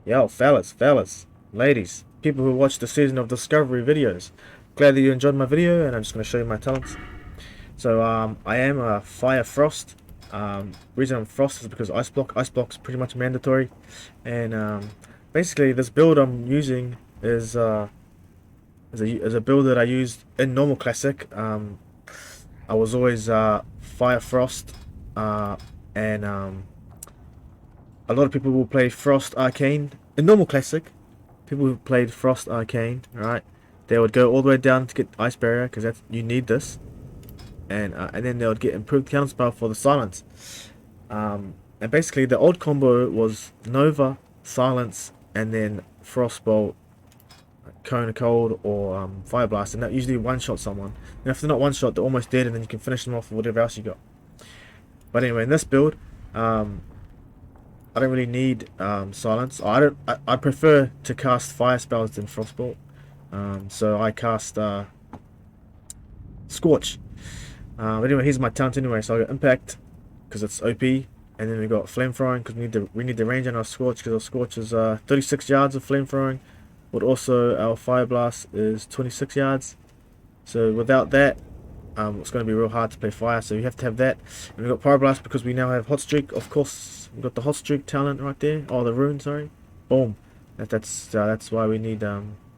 Yo, fellas, ladies, people who watch the Season of Discovery videos. Glad that you enjoyed my video, and I'm just going to show you my talents. So, I am a Fire Frost. Reason I'm Frost is because Ice Block. Ice Block's pretty much mandatory. And, basically, this build I'm using is a build that I used in normal classic. I was always Fire Frost, and a lot of people will play Frost Arcane in normal classic. People who played Frost Arcane, right? They would go all the way down to get Ice Barrier because that's you need this, and then they would get improved counter spell for the silence. And basically the old combo was Nova, Silence, and then Frostbolt, Cone of Cold, or Fire Blast, and that usually one shot someone. And if they're not one shot, they're almost dead, and then you can finish them off with whatever else you got. But anyway, in this build, I don't really need silence. I prefer to cast fire spells than frostbolt. So I cast Scorch. But anyway, here's my talent anyway. So I got Impact because it's OP, and then we got Flame Throwing because we need the range on our Scorch because our Scorch is 36 yards of Flame Throwing, but also our Fire Blast is 26 yards. So without that, it's going to be real hard to play fire, so you have to have that. And we've got Pyro Blast because we now have Hot Streak. Of course, we've got the Hot Streak talent right there. Oh, the rune, sorry. Boom. That's why we need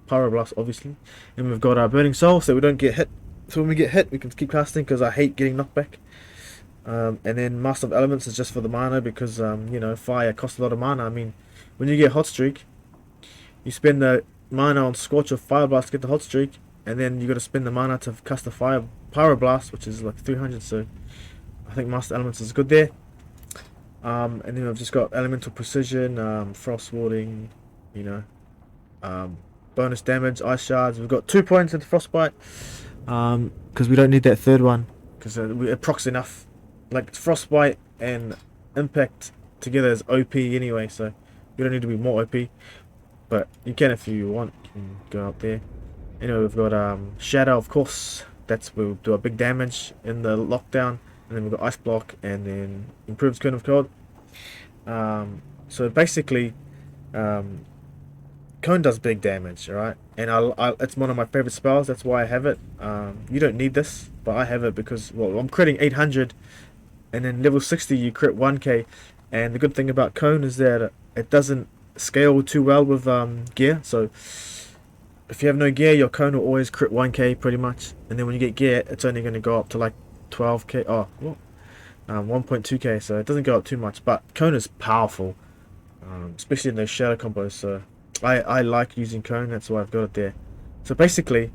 Pyro Blast, obviously. And we've got our Burning Soul, so we don't get hit. So when we get hit, we can keep casting because I hate getting knocked back. And then Master of Elements is just for the mana because, you know, fire costs a lot of mana. I mean, when you get Hot Streak, you spend the mana on Scorch or Fire Blast to get the Hot Streak, and then you got to spend the mana to cast the Pyro Blast, which is like 300. So I think Master Elements is good there. And then I've just got Elemental Precision, Frost Warding, you know, bonus damage, Ice Shards. We've got 2 points into Frostbite because we don't need that third one because it procs enough. Like Frostbite and Impact together is OP anyway, so you don't need to be more OP. But you can if you want. You can go up there. Anyway, we've got Shadow, of course. That's where we'll do a big damage in the lockdown. And then we've got Ice Block, and then improves Cone of Cold. So basically, Cone does big damage, alright? And it's one of my favorite spells, that's why I have it. You don't need this, but I have it because, well, I'm critting 800, and then level 60 you crit 1k. And the good thing about Cone is that it doesn't scale too well with gear. So if you have no gear, your Cone will always crit 1k pretty much, and then when you get gear, it's only going to go up to like 12k. Oh, what? 1.2k, so it doesn't go up too much. But Cone is powerful, especially in those shadow combos. So I like using Cone. That's why I've got it there. So basically,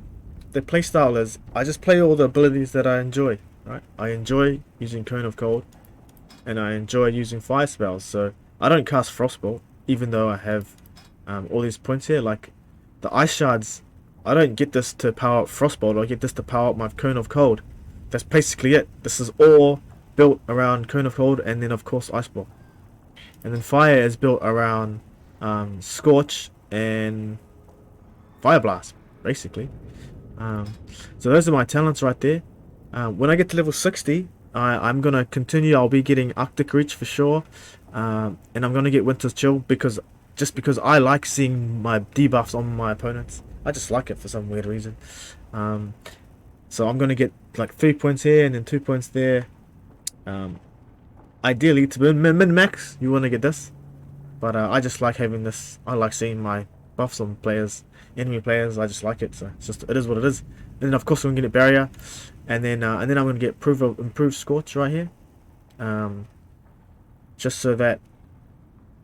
the playstyle is I just play all the abilities that I enjoy. Right? I enjoy using Cone of Cold, and I enjoy using fire spells. So I don't cast Frostbolt, even though I have all these points here. Like the Ice Shards, I don't get this to power up Frostbolt. I get this to power up my Cone of Cold. That's basically it. This is all built around Cone of Cold, and then of course Ice Block. And then Fire is built around Scorch and Fire Blast, basically. So those are my talents right there. When I get to level 60, I'm going to continue. I'll be getting Arctic Reach for sure. And I'm going to get Winter's Chill because I like seeing my debuffs on my opponents. I just like it for some weird reason. So I'm going to get like 3 points here and then 2 points there. Ideally, to min-max, you want to get this. But I just like having this. I like seeing my buffs on players, enemy players. I just like it. So it is what it is. And then of course I'm going to get Barrier. And then I'm going to get improved Scorch right here. Just so that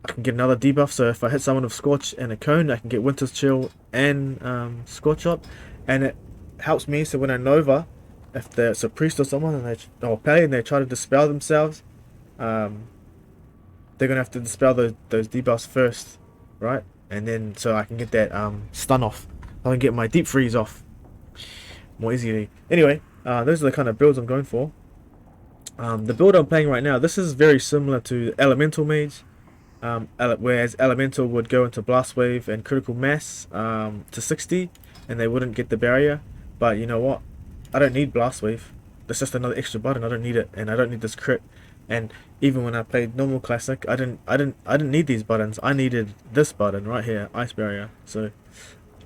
I can get another debuff. So if I hit someone with Scorch and a Cone, I can get Winter's Chill and Scorch up. And it helps me, so when I Nova, if there's a priest or someone or Pally and they try to dispel themselves, they're gonna have to dispel those debuffs first, right? And then so I can get that stun off. I can get my deep freeze off more easily. Anyway, those are the kind of builds I'm going for. The build I'm playing right now, this is very similar to Elemental Mage. Whereas Elemental would go into Blast Wave and Critical Mass to 60, and they wouldn't get the barrier. But you know what? I don't need Blast Wave. That's just another extra button. I don't need it, and I don't need this crit. And even when I played normal classic, I didn't need these buttons. I needed this button right here, ice barrier. So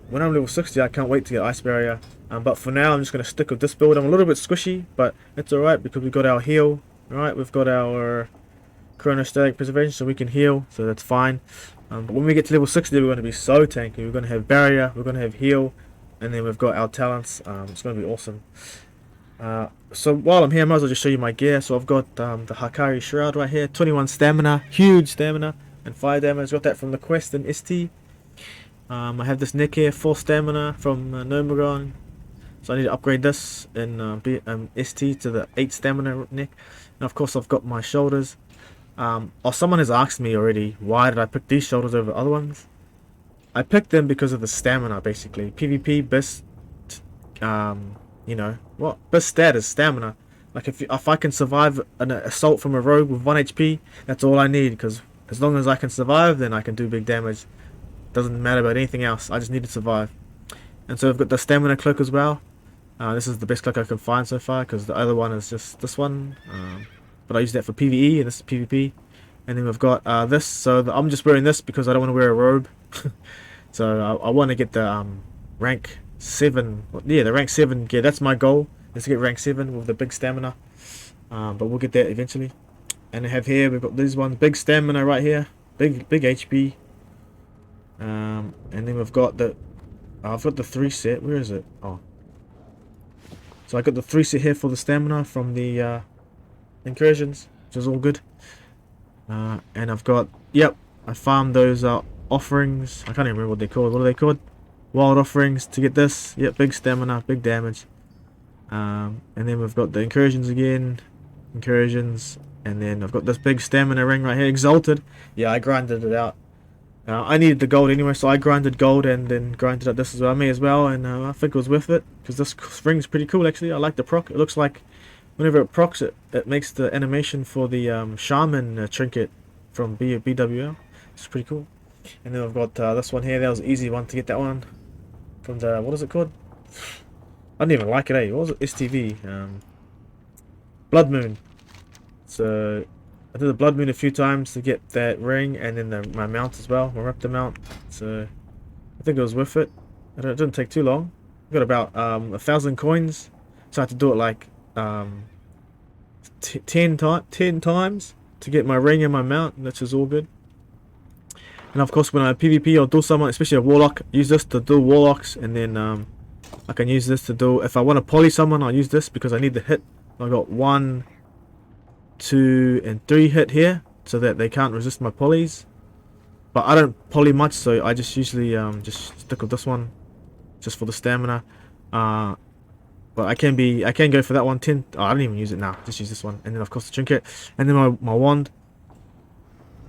when I'm level 60, I can't wait to get ice barrier. But for now, I'm just gonna stick with this build. I'm a little bit squishy, but it's alright because we got our heal. Right, we've got our chronostatic preservation, so we can heal. So that's fine. But when we get to level 60, we're going to be so tanky. We're going to have barrier, we're going to have heal, and then we've got our talents. It's going to be awesome. So while I'm here, I might as well just show you my gear. So I've got the Hakari Shroud right here, 21 stamina, huge stamina, and fire damage. Got that from the quest in ST. I have this neck here, 4 stamina from Nomagon. So I need to upgrade this in ST to the 8 stamina neck. And of course I've got my shoulders. Someone has asked me already, why did I pick these shoulders over other ones? I picked them because of the stamina, basically. PvP, BIS, you know, what? BIS stat is stamina. Like if I can survive an assault from a rogue with 1 HP, that's all I need, because as long as I can survive, then I can do big damage. Doesn't matter about anything else, I just need to survive. And so I've got the stamina cloak as well. This is the best cloak I can find so far, because the other one is just this one. But I use that for PvE, and this is PvP. And then we've got this, so I'm just wearing this because I don't want to wear a robe. So I want to get the rank 7, yeah, the rank 7 gear. That's my goal, is to get rank 7 with the big stamina. But we'll get that eventually. And I have here, we've got these ones, big stamina right here, big HP. And then we've got the, I've got the 3 set, where is it? Oh. So I got the 3 set here for the stamina from the incursions, which is all good. And I've got, yep, I farmed those offerings. I can't even remember what they're called. What are they called? Wild offerings to get this. Yep, big stamina, big damage. And then we've got the incursions again. Incursions. And then I've got this big stamina ring right here. Exalted. Yeah, I grinded it out. I needed the gold anyway, so I grinded gold and then grinded up this as well. I may as well, and I think it was worth it. Because this ring's pretty cool actually. I like the proc. It looks like whenever it procs, it makes the animation for the shaman trinket from BWL. It's pretty cool. And then I've got this one here. That was an easy one to get that one. From the, what is it called? I didn't even like it, eh? What was it? STV. Blood Moon. So I did the Blood Moon a few times to get that ring, and then my mount as well, my Raptor mount. So I think it was worth it. It didn't take too long. I got about 1,000 coins. So I had to do it like 10 times to get my ring and my mount, which is all good. And of course when I PvP or do someone, especially a warlock, use this to do warlocks, and then I can use this to do, if I want to poly someone, I'll use this because I need the hit. I got 1, 2 and 3 hit here so that they can't resist my polys. But I don't poly much, so I just usually just stick with this one just for the stamina. But I can go for that one. 10. Oh, I don't even use it now. Just use this one, and then of course the trinket, and then my wand.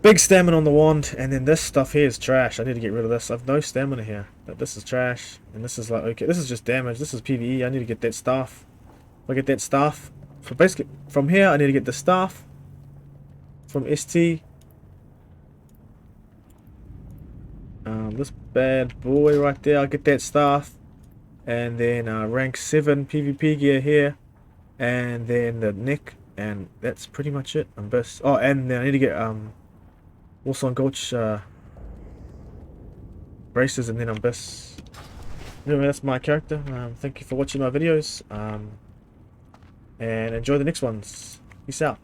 Big stamina on the wand, and then this stuff here is trash. I need to get rid of this. I've no stamina here. But this is trash, and this is like, okay, this is just damage. This is PvE. I need to get that staff. If I get that staff, so basically from here I need to get the staff from ST. This bad boy right there. I'll get that staff. And then rank 7 PvP gear here, and then the neck, and that's pretty much it. I'm best. Oh, and then I need to get also on Gulch braces, and then I'm best. Anyway, that's my character. Thank you for watching my videos, and enjoy the next ones. Peace out.